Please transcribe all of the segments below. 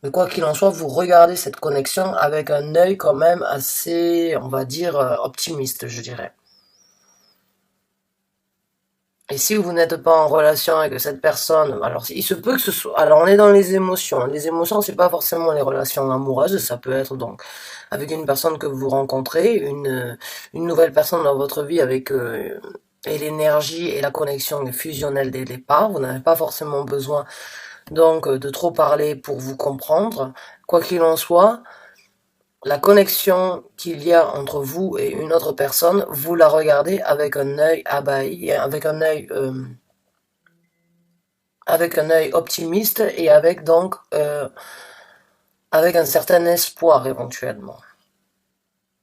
Mais quoi qu'il en soit, vous regardez cette connexion avec un œil quand même assez, on va dire, optimiste, je dirais. Et si vous n'êtes pas en relation avec cette personne, alors il se peut que ce soit, alors on est dans les émotions. Les émotions, c'est pas forcément les relations amoureuses, ça peut être donc avec une personne que vous rencontrez, une nouvelle personne dans votre vie avec et l'énergie et la connexion est fusionnelle dès le départ. Vous n'avez pas forcément besoin donc de trop parler pour vous comprendre. Quoi qu'il en soit, la connexion qu'il y a entre vous et une autre personne, vous la regardez avec un œil abahi, avec un œil optimiste et avec donc avec un certain espoir éventuellement.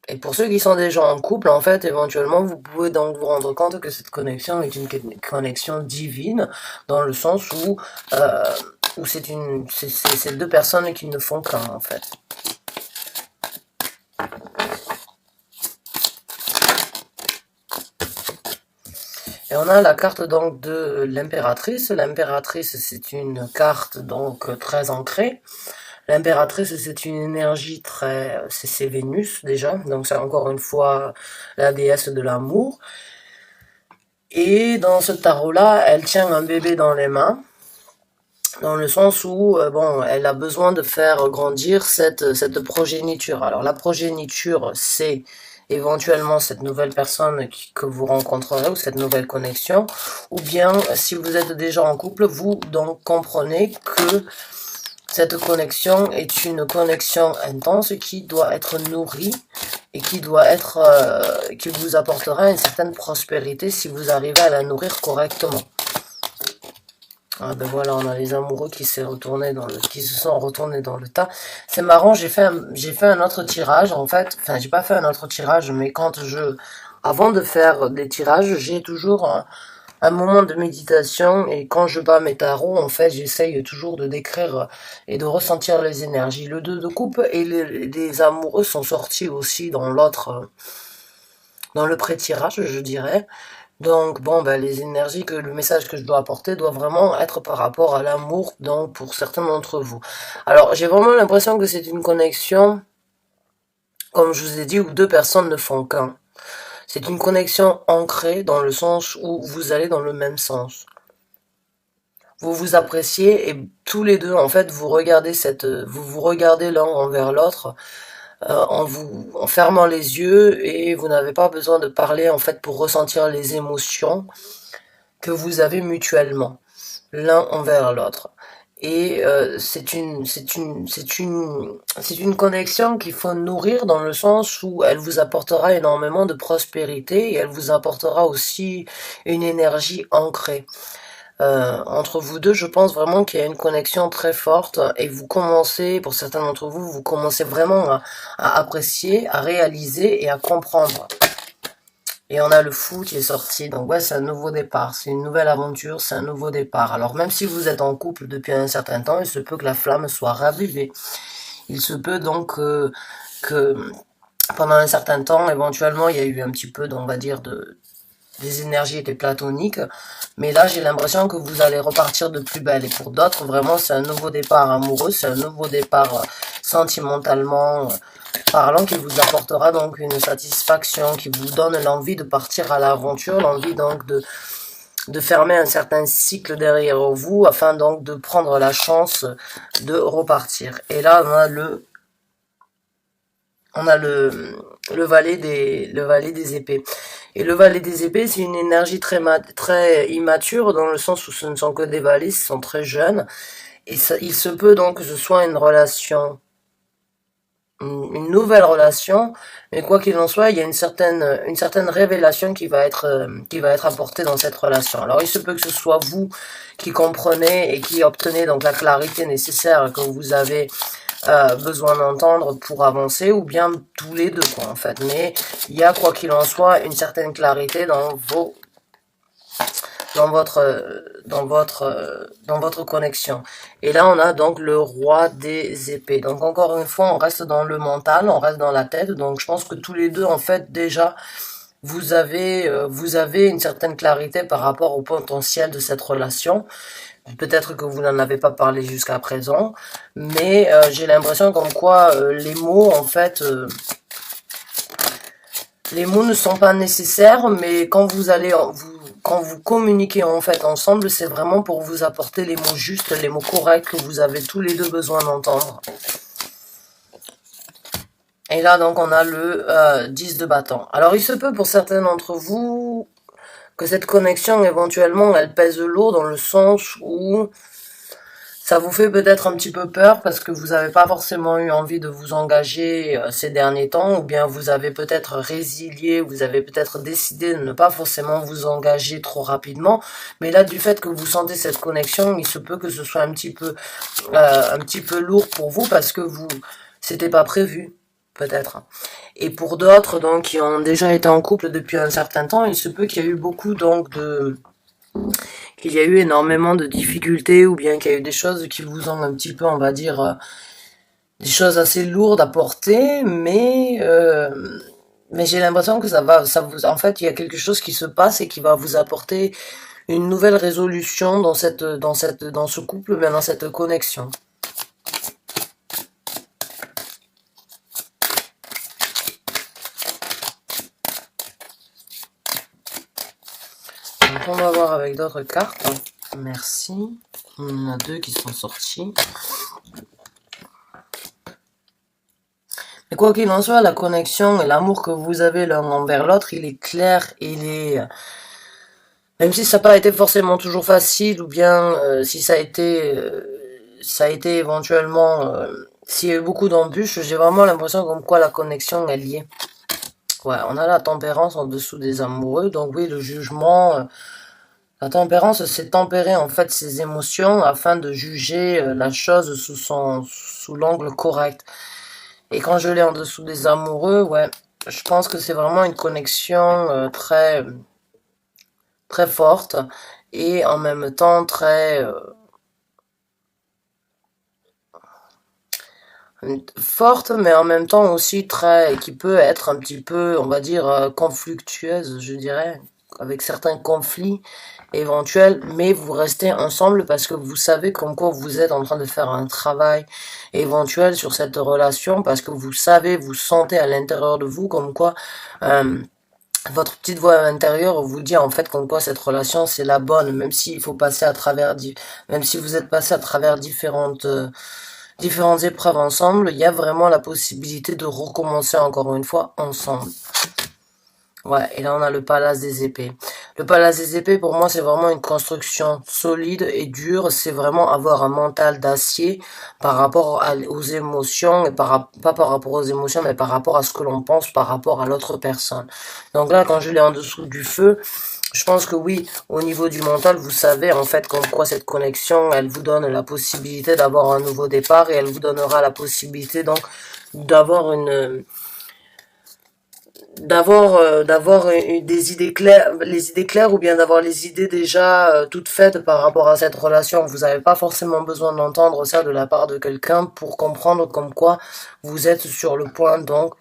Et pour ceux qui sont déjà en couple, en fait, éventuellement, vous pouvez donc vous rendre compte que cette connexion est une connexion divine, dans le sens euh, où c'est deux personnes qui ne font qu'un, en fait. Et on a la carte donc de l'impératrice. L'impératrice, c'est une carte donc très ancrée. L'impératrice, c'est une énergie très, c'est Vénus déjà, donc c'est encore une fois la déesse de l'amour. Et dans ce tarot-là, elle tient un bébé dans les mains, dans le sens où, bon, elle a besoin de faire grandir cette progéniture. Alors la progéniture, c'est éventuellement cette nouvelle personne que vous rencontrerez ou cette nouvelle connexion, ou bien si vous êtes déjà en couple, vous donc comprenez que cette connexion est une connexion intense qui doit être nourrie et qui vous apportera une certaine prospérité si vous arrivez à la nourrir correctement. Ah ben voilà, on a les amoureux qui qui se sont retournés dans le tas. C'est marrant, j'ai fait un autre tirage en fait. Enfin, j'ai pas fait un autre tirage, mais avant de faire des tirages, j'ai toujours un moment de méditation et quand je bats mes tarots, en fait, j'essaye toujours de décrire et de ressentir les énergies. Le 2 de coupe et les amoureux sont sortis aussi dans dans le pré-tirage, je dirais. Donc bon, ben, les énergies le message que je dois apporter doit vraiment être par rapport à l'amour, donc pour certains d'entre vous. Alors j'ai vraiment l'impression que c'est une connexion, comme je vous ai dit, où deux personnes ne font qu'un. C'est une connexion ancrée dans le sens où vous allez dans le même sens. Vous vous appréciez et tous les deux, en fait, vous vous regardez l'un envers l'autre en fermant les yeux et vous n'avez pas besoin de parler en fait pour ressentir les émotions que vous avez mutuellement l'un envers l'autre. Et c'est une connexion qu'il faut nourrir dans le sens où elle vous apportera énormément de prospérité et elle vous apportera aussi une énergie ancrée. Entre vous deux, je pense vraiment qu'il y a une connexion très forte et vous commencez, pour certains d'entre vous, vous commencez vraiment à apprécier, à réaliser et à comprendre. Et on a le fou qui est sorti, donc ouais, c'est un nouveau départ, c'est une nouvelle aventure, c'est un nouveau départ. Alors même si vous êtes en couple depuis un certain temps, il se peut que la flamme soit ravivée. Il se peut donc que pendant un certain temps, éventuellement, il y a eu un petit peu, on va dire, des énergies étaient platoniques, mais là j'ai l'impression que vous allez repartir de plus belle. Et pour d'autres, vraiment, c'est un nouveau départ amoureux, c'est un nouveau départ sentimentalement parlant qui vous apportera donc une satisfaction, qui vous donne l'envie de partir à l'aventure, l'envie donc de fermer un certain cycle derrière vous afin donc de prendre la chance de repartir. Et là, on a le valet des épées. Et le valet des épées, c'est une énergie très immature dans le sens où ce ne sont que des valets, ils sont très jeunes. Et ça, il se peut donc que ce soit une nouvelle relation, mais quoi qu'il en soit, il y a une certaine révélation qui va être apportée dans cette relation. Alors, il se peut que ce soit vous qui comprenez et qui obtenez donc la clarité nécessaire que vous avez besoin d'entendre pour avancer, ou bien tous les deux, quoi, en fait. Mais il y a, quoi qu'il en soit, une certaine clarité dans votre connexion. Et là, on a donc le roi des épées. Donc, encore une fois, on reste dans le mental, on reste dans la tête. Donc, je pense que tous les deux, en fait, déjà, vous avez une certaine clarité par rapport au potentiel de cette relation. Peut-être que vous n'en avez pas parlé jusqu'à présent, mais j'ai l'impression comme quoi les mots, en fait, les mots ne sont pas nécessaires, mais quand vous allez, quand vous communiquez en fait ensemble, c'est vraiment pour vous apporter les mots justes, les mots corrects que vous avez tous les deux besoin d'entendre. Et là, donc, on a le 10 de bâton. Alors, il se peut pour certains d'entre vous que cette connexion, éventuellement, elle pèse lourd dans le sens où ça vous fait peut-être un petit peu peur parce que vous n'avez pas forcément eu envie de vous engager ces derniers temps, ou bien vous avez peut-être résilié, vous avez peut-être décidé de ne pas forcément vous engager trop rapidement. Mais là, du fait que vous sentez cette connexion, il se peut que ce soit un petit peu lourd pour vous parce que c'était pas prévu. Peut-être. Et pour d'autres, donc, qui ont déjà été en couple depuis un certain temps, il se peut qu'il y a eu beaucoup, donc, qu'il y a eu énormément de difficultés, ou bien qu'il y a eu des choses qui vous ont un petit peu, on va dire, des choses assez lourdes à porter, mais j'ai l'impression que en fait, il y a quelque chose qui se passe et qui va vous apporter une nouvelle résolution dans ce couple, mais dans cette connexion. Donc on va voir avec d'autres cartes. Merci. Il y en a deux qui sont sortis. Mais quoi qu'il en soit, la connexion et l'amour que vous avez l'un envers l'autre, il est clair, même si ça n'a pas été forcément toujours facile, ou bien si ça a été éventuellement, s'il y a eu beaucoup d'embûches, j'ai vraiment l'impression comme quoi la connexion est liée. Ouais, on a la tempérance en dessous des amoureux, donc oui, le jugement, la tempérance, c'est tempérer en fait ses émotions afin de juger la chose sous l'angle correct. Et quand je l'ai en dessous des amoureux, ouais, je pense que c'est vraiment une connexion très très forte et en même temps très forte, mais en même temps aussi qui peut être un petit peu, on va dire, conflictueuse, je dirais, avec certains conflits éventuels, mais vous restez ensemble parce que vous savez comme quoi vous êtes en train de faire un travail éventuel sur cette relation, parce que vous savez, vous sentez à l'intérieur de vous comme quoi votre petite voix intérieure vous dit en fait comme quoi cette relation c'est la bonne, même s'il faut passer à travers, même si vous êtes passé à travers différentes épreuves ensemble, il y a vraiment la possibilité de recommencer encore une fois ensemble. Ouais, et là on a le palace des épées. Le palace des épées, pour moi, c'est vraiment une construction solide et dure. C'est vraiment avoir un mental d'acier par rapport aux émotions, et pas par rapport aux émotions, mais par rapport à ce que l'on pense, par rapport à l'autre personne. Donc là, quand je l'ai en dessous du feu, je pense que oui, au niveau du mental, vous savez en fait comme quoi cette connexion, elle vous donne la possibilité d'avoir un nouveau départ, et elle vous donnera la possibilité donc d'avoir des idées claires, les idées claires, ou bien d'avoir les idées déjà toutes faites par rapport à cette relation. Vous n'avez pas forcément besoin d'entendre ça de la part de quelqu'un pour comprendre comme quoi vous êtes sur le point donc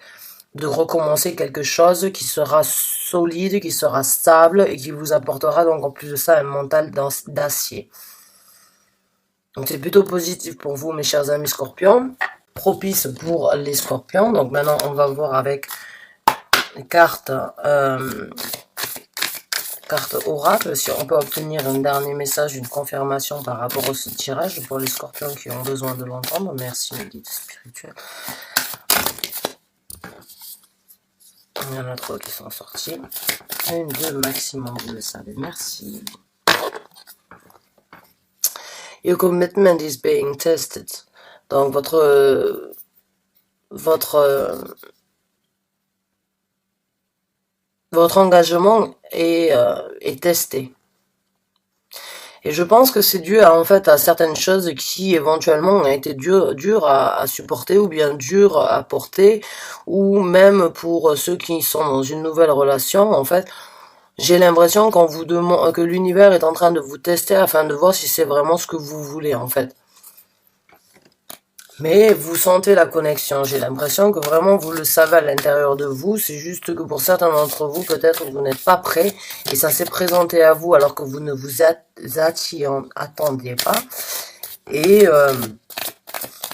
de recommencer quelque chose qui sera solide, qui sera stable et qui vous apportera donc en plus de ça un mental d'acier. Donc c'est plutôt positif pour vous, mes chers amis scorpions, propice pour les scorpions. Donc maintenant on va voir avec les cartes oracle, si on peut obtenir un dernier message, une confirmation par rapport au tirage pour les scorpions qui ont besoin de l'entendre. Merci mes guides spirituels. Il y en a 3 qui sont sortis. 1, 2 maximum, vous le savez. Merci. Your commitment is being tested. Donc votre engagement est testé. Et je pense que c'est dû en fait à certaines choses qui éventuellement ont été dures à supporter, ou bien dures à porter, ou même pour ceux qui sont dans une nouvelle relation, en fait, j'ai l'impression qu'on vous demande, que l'univers est en train de vous tester afin de voir si c'est vraiment ce que vous voulez, en fait. Mais vous sentez la connexion. J'ai l'impression que vraiment vous le savez à l'intérieur de vous. C'est juste que pour certains d'entre vous, peut-être vous n'êtes pas prêts et ça s'est présenté à vous alors que vous ne vous attendiez pas. Et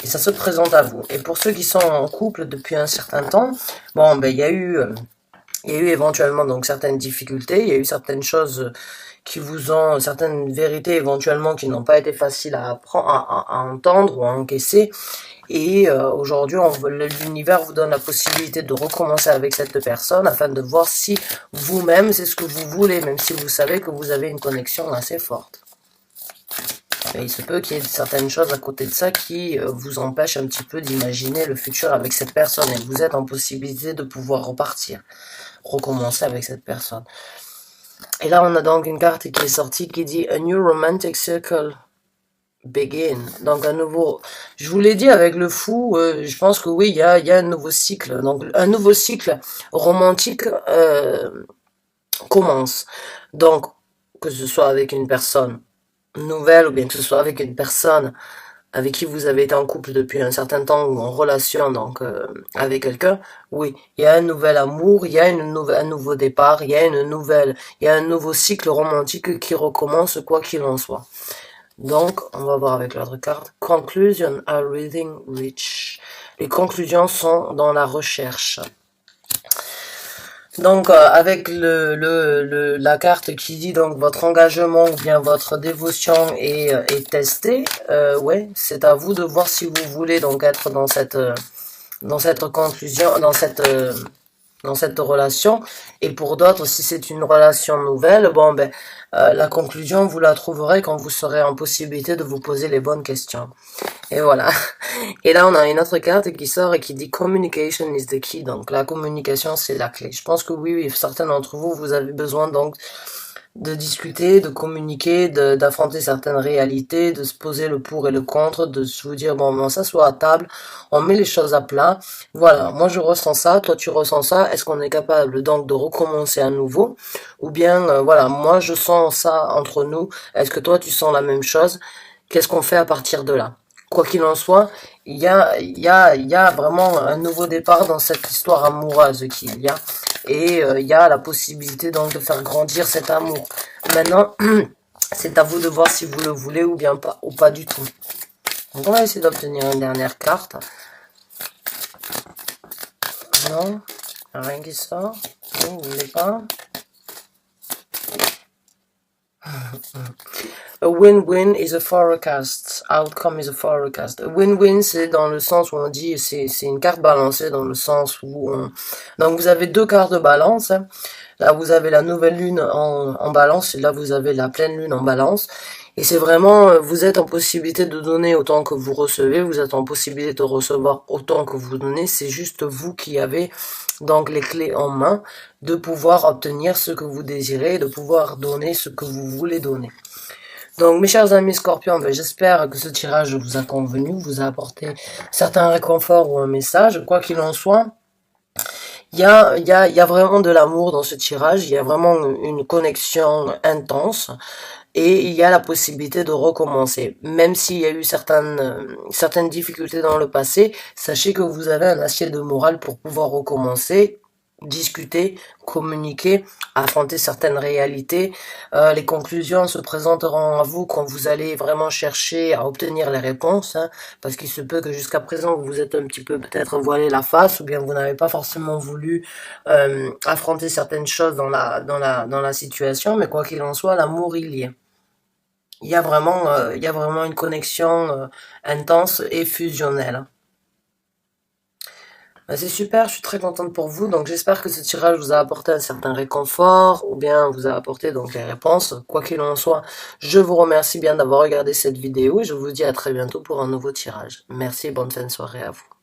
ça se présente à vous. Et pour ceux qui sont en couple depuis un certain temps, bon, ben il y a eu éventuellement donc certaines difficultés, il y a eu certaines choses qui vous ont, certaines vérités éventuellement qui n'ont pas été faciles à apprendre, à entendre ou à encaisser. Et aujourd'hui, l'univers vous donne la possibilité de recommencer avec cette personne afin de voir si vous-même c'est ce que vous voulez, même si vous savez que vous avez une connexion assez forte. Mais il se peut qu'il y ait certaines choses à côté de ça qui vous empêchent un petit peu d'imaginer le futur avec cette personne et vous êtes en possibilité de pouvoir repartir, recommencer avec cette personne. Et là, on a donc une carte qui est sortie qui dit « A new romantic circle begin ». Donc, un nouveau... Je vous l'ai dit avec le fou, je pense que oui, il y a un nouveau cycle. Donc, un nouveau cycle romantique commence. Donc, que ce soit avec une personne nouvelle ou bien que ce soit avec une personne avec qui vous avez été en couple depuis un certain temps ou en relation donc avec quelqu'un, oui, il y a un nouvel amour, il y a un nouveau départ, il y a un nouveau cycle romantique qui recommence quoi qu'il en soit. Donc, on va voir avec l'autre carte. Conclusion are reading rich. Les conclusions sont dans la recherche. Donc avec la carte qui dit donc votre engagement ou bien votre dévotion est testée, ouais, c'est à vous de voir si vous voulez donc être dans cette conclusion, dans cette relation. Et pour d'autres, si c'est une relation nouvelle, bon ben la conclusion vous la trouverez quand vous serez en possibilité de vous poser les bonnes questions. Et voilà. Et là, on a une autre carte qui sort et qui dit Communication is the key. Donc, la communication, c'est la clé. Je pense que oui, certains d'entre vous, vous avez besoin donc de discuter, de communiquer, d'affronter certaines réalités, de se poser le pour et le contre, de se vous dire, bon, on s'assoit à table, on met les choses à plat. Voilà, moi je ressens ça, toi tu ressens ça. Est-ce qu'on est capable donc de recommencer à nouveau? Ou bien, voilà, moi je sens ça entre nous. Est-ce que toi tu sens la même chose? Qu'est-ce qu'on fait à partir de là? Quoi qu'il en soit, il y a vraiment un nouveau départ dans cette histoire amoureuse qu'il y a. Et il y a la possibilité donc de faire grandir cet amour. Maintenant, c'est à vous de voir si vous le voulez ou bien pas, ou pas du tout. Donc on va essayer d'obtenir une dernière carte. Non, rien qui sort. Non, vous voulez pas. A win-win is a forecast. Outcome is a forecast. A win-win, c'est dans le sens où on dit, c'est une carte balancée dans le sens où donc vous avez deux cartes de balance. Hein. Là, vous avez la nouvelle lune en balance et là, vous avez la pleine lune en balance. Et c'est vraiment, vous êtes en possibilité de donner autant que vous recevez, vous êtes en possibilité de recevoir autant que vous donnez. C'est juste vous qui avez donc les clés en main de pouvoir obtenir ce que vous désirez, de pouvoir donner ce que vous voulez donner. Donc mes chers amis Scorpions, j'espère que ce tirage vous a convenu, vous a apporté certains réconforts ou un message, quoi qu'il en soit. Il y a vraiment de l'amour dans ce tirage, il y a vraiment une connexion intense et il y a la possibilité de recommencer. Même s'il y a eu certaines difficultés dans le passé, sachez que vous avez un acier de morale pour pouvoir recommencer, discuter, communiquer, affronter certaines réalités. Les conclusions se présenteront à vous quand vous allez vraiment chercher à obtenir les réponses, hein, parce qu'il se peut que jusqu'à présent vous êtes un petit peu peut-être voilé la face, ou bien vous n'avez pas forcément voulu affronter certaines choses dans la situation, mais quoi qu'il en soit, l'amour il y est. Il y a vraiment une connexion intense et fusionnelle. C'est super, je suis très contente pour vous, donc j'espère que ce tirage vous a apporté un certain réconfort, ou bien vous a apporté donc les réponses. Quoi qu'il en soit, je vous remercie bien d'avoir regardé cette vidéo, et je vous dis à très bientôt pour un nouveau tirage. Merci et bonne fin de soirée à vous.